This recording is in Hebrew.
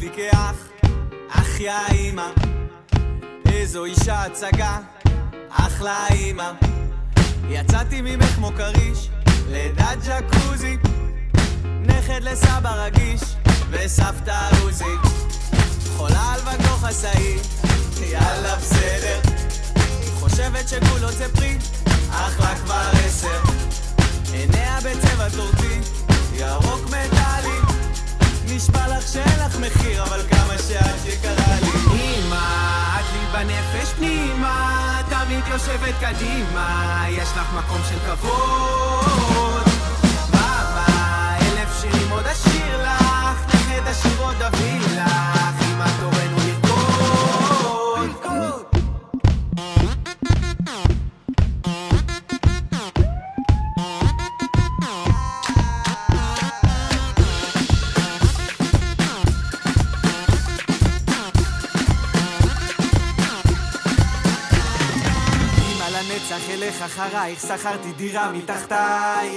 לי כאח, אח יא אמא, איזו אישה הצגה, אחלה אמא. יצאתי ממך כמו קריש, לידת ג'קוזי, נכד לסבא רגיש וסבתא עוזי, חולה על וגו חסאי, יאללה בסדר, חושבת שגולות זה פרי, אחלה כבר 10, עיניה בצבע טורטי, ירוק מטלי, נשבע לך שאין לך מחיר, אבל כמה שאת יקרה לי. אמא, את לי בנפש פנימה, תמיד יושבת קדימה, יש לך מקום של כבוד. מאמה, 1000 שירים עוד אשיר לך, נכד השיר עוד אביא לך, אמא תורנו לרקוד. לנצח אלך אחרייך, שכרתי דירה מתחתיי.